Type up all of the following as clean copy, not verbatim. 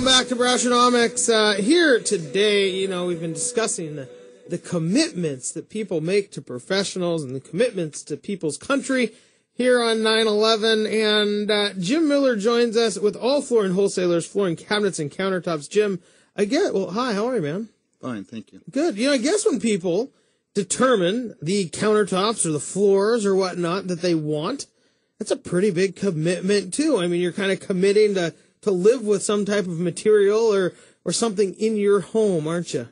Welcome back to Brashonomics. Here today, we've been discussing the commitments that people make to professionals and the commitments to people's country here on 9/11. And Jim Miller joins us with All Flooring Wholesalers, Flooring Cabinets and Countertops. Jim, hi, how are you, man? Fine, thank you. Good. I guess when people determine the countertops or the floors or whatnot that they want, that's a pretty big commitment, too. I mean, you're kind of committing to live with some type of material or something in your home, aren't you?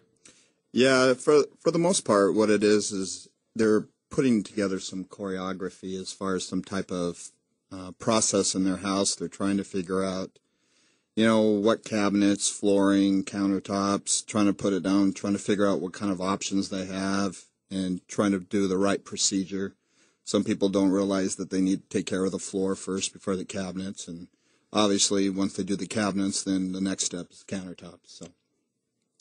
Yeah, for the most part, what it is they're putting together some choreography as far as some type of process in their house. They're trying to figure out, what cabinets, flooring, countertops, trying to put it down, trying to figure out what kind of options they have, and trying to do the right procedure. Some people don't realize that they need to take care of the floor first before the cabinets, and obviously once they do the cabinets, then the next step is countertops.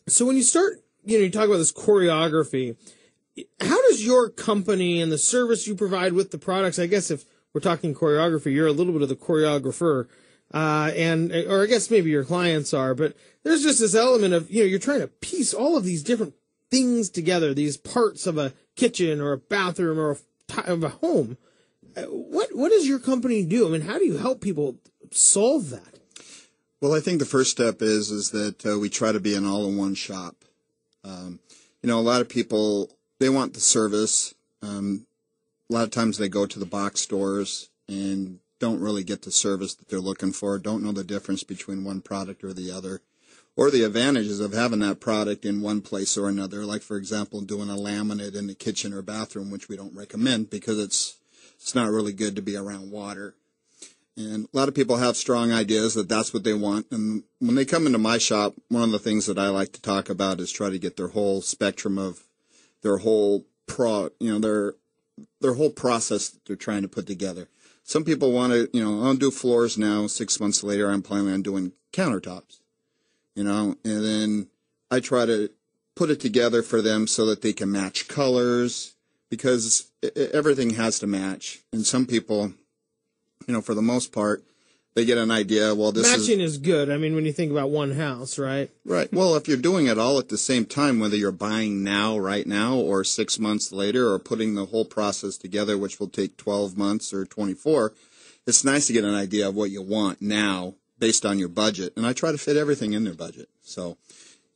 So when you start, you talk about this choreography, how does your company and the service you provide with the products, I guess if we're talking choreography, you're a little bit of the choreographer, or I guess maybe your clients are, but there's just this element of, you're trying to piece all of these different things together, these parts of a kitchen or a bathroom or of a home. What does your company do? I mean, how do you help people solve that? Well, I think the first step is that we try to be an all-in-one shop. A lot of people, they want the service. A lot of times they go to the box stores and don't really get the service that they're looking for, don't know the difference between one product or the other, or the advantages of having that product in one place or another, like, for example, doing a laminate in the kitchen or bathroom, which we don't recommend because it's not really good to be around water. And a lot of people have strong ideas that that's what they want. And when they come into my shop, one of the things that I like to talk about is try to get their whole spectrum of their whole their whole process that they're trying to put together. Some people want to, I'll do floors now. 6 months later, I'm planning on doing countertops, and then I try to put it together for them so that they can match colors, because everything has to match. And some people, for the most part, they get an idea, well, matching is good. I mean, when you think about one house, right? Right. Well, if you're doing it all at the same time, whether you're buying right now, or 6 months later, or putting the whole process together, which will take 12 months or 24, it's nice to get an idea of what you want now based on your budget. And I try to fit everything in their budget. So,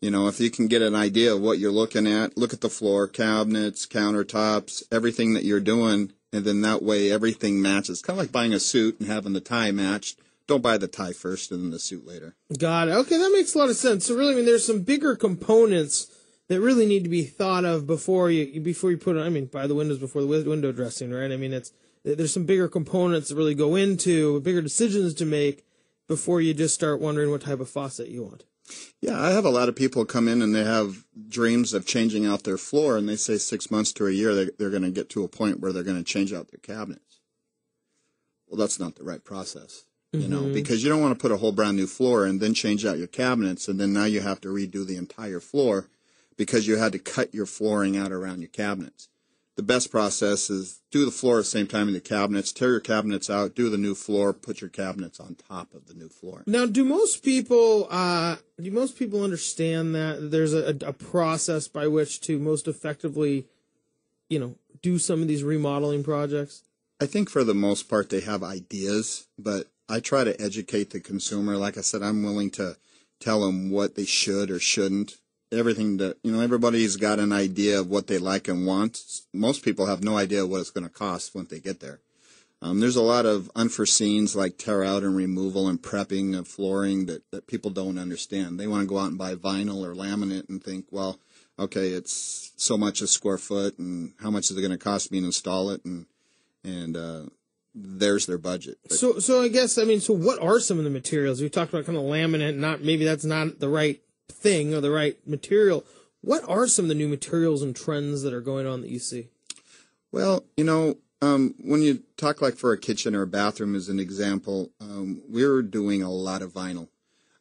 if you can get an idea of what you're looking at, look at the floor, cabinets, countertops, everything that you're doing, and then that way everything matches. Kind of like buying a suit and having the tie matched. Don't buy the tie first and then the suit later. Got it. Okay, that makes a lot of sense. So really, there's some bigger components that really need to be thought of before you put it. Buy the windows before the window dressing, right? There's some bigger components that really go into bigger decisions to make before you just start wondering what type of faucet you want. Yeah, I have a lot of people come in and they have dreams of changing out their floor, and they say 6 months to a year they're going to get to a point where they're going to change out their cabinets. Well, that's not the right process, because you don't want to put a whole brand new floor and then change out your cabinets, and then now you have to redo the entire floor because you had to cut your flooring out around your cabinets. The best process is do the floor at the same time in the cabinets, tear your cabinets out, do the new floor, put your cabinets on top of the new floor. Now, do most people understand that there's a process by which to most effectively, do some of these remodeling projects? I think for the most part they have ideas, but I try to educate the consumer. Like I said, I'm willing to tell them what they should or shouldn't. Everything that, everybody's got an idea of what they like and want. Most people have no idea what it's going to cost when they get there. There's a lot of unforeseens like tear out and removal and prepping of flooring that people don't understand. They want to go out and buy vinyl or laminate and think, well, okay, it's so much a square foot, and how much is it going to cost me to install it? And there's their budget. But, so I guess, so what are some of the materials? We talked about kind of laminate, maybe that's not the right thing or the right material. What are some of the new materials and trends that are going on that you see? Well, when you talk like for a kitchen or a bathroom as an example, we're doing a lot of vinyl.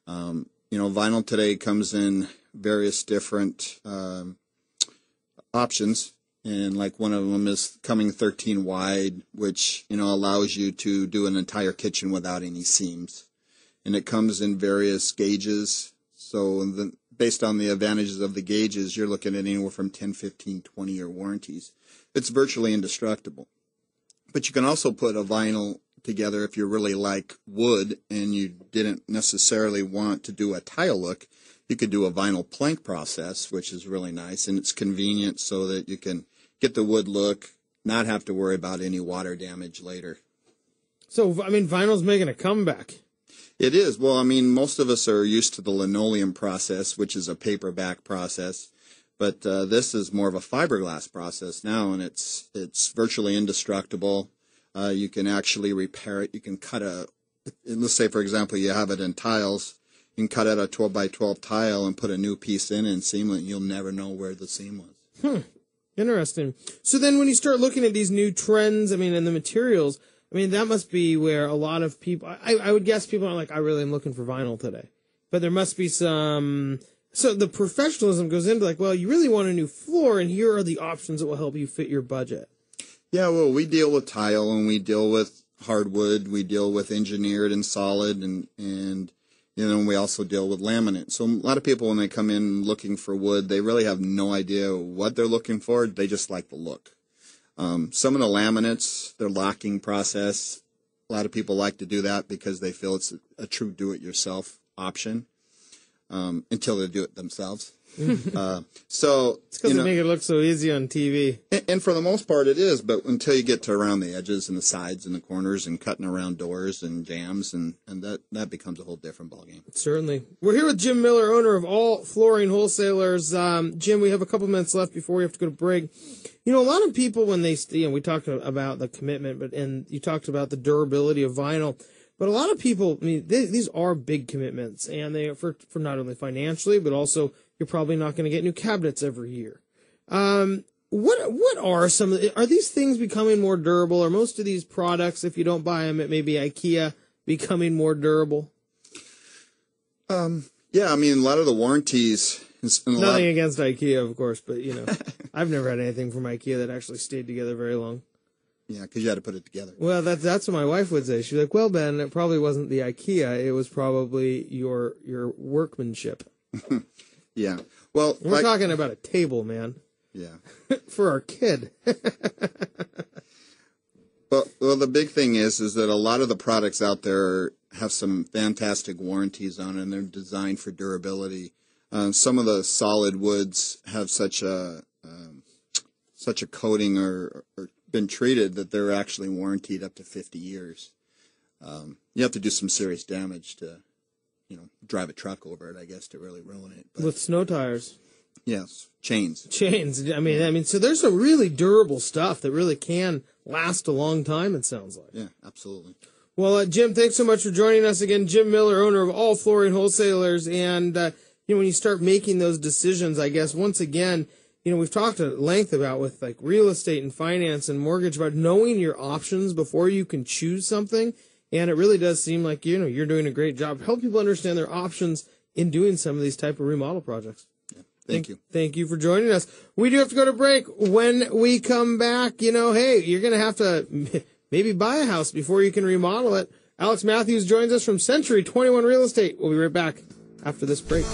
Vinyl today comes in various different options, and like one of them is coming 13 wide, which allows you to do an entire kitchen without any seams. and it comes in various gauges. So based on the advantages of the gauges, you're looking at anywhere from 10, 15, 20-year warranties. It's virtually indestructible. But you can also put a vinyl together if you really like wood and you didn't necessarily want to do a tile look. You could do a vinyl plank process, which is really nice, and it's convenient so that you can get the wood look, not have to worry about any water damage later. So, I mean, vinyl's making a comeback. It is. Well, I mean, most of us are used to the linoleum process, which is a paperback process. But this is more of a fiberglass process now, and it's virtually indestructible. You can actually repair it. You can cut let's say, for example, you have it in tiles. You can cut out a 12 by 12 tile and put a new piece in and seam it, and you'll never know where the seam was. Interesting. So then when you start looking at these new trends, I mean, and the materials, I mean, that must be where a lot of people, I would guess people are like, I really am looking for vinyl today. But there must be some, so the professionalism goes into like, well, you really want a new floor, and here are the options that will help you fit your budget. Yeah, well, we deal with tile, and we deal with hardwood, we deal with engineered and solid, and you know, we also deal with laminate. So a lot of people, when they come in looking for wood, they really have no idea what they're looking for. They just like the look. Some of the laminates, their locking process, a lot of people like to do that because they feel it's a true do-it-yourself option until they do it themselves. So it's because they make it look so easy on TV. And for the most part it is, but until you get to around the edges and the sides and the corners and cutting around doors and jambs, and that becomes a whole different ballgame. Certainly. We're here with Jim Miller, owner of All Flooring Wholesalers. Jim, we have a couple minutes left before we have to go to break. You know, a lot of people when they, we talked about the commitment, and you talked about the durability of vinyl. But a lot of people, I mean, these are big commitments, and they are for not only financially, but also you're probably not going to get new cabinets every year. What are are these things becoming more durable? Are most of these products, if you don't buy them at maybe IKEA, becoming more durable? Yeah, I mean, a lot of the warranties. Nothing against IKEA, of course, but you know, I've never had anything from IKEA that actually stayed together very long. Yeah, because you had to put it together. Well, that's what my wife would say. She's like, well, Ben, it probably wasn't the IKEA. It was probably your workmanship. Yeah. Well, we're talking about a table, man. Yeah. For our kid. Well, the big thing is that a lot of the products out there have some fantastic warranties on it, and they're designed for durability. Some of the solid woods have such a coating or been treated that they're actually warranted up to 50 years. You have to do some serious damage to, drive a truck over it, I guess, to really ruin it. But, with snow tires. Yes, chains. I mean, so there's some really durable stuff that really can last a long time, it sounds like. Yeah, absolutely. Well, Jim, thanks so much for joining us again. Jim Miller, owner of All Flooring Wholesalers. And, when you start making those decisions, I guess, once again, we've talked at length about with like real estate and finance and mortgage, about knowing your options before you can choose something. And it really does seem like, you're doing a great job. Help people understand their options in doing some of these type of remodel projects. Yeah, thank you. Thank you for joining us. We do have to go to break. When we come back, hey, you're going to have to maybe buy a house before you can remodel it. Alex Matthews joins us from Century 21 Real Estate. We'll be right back after this break.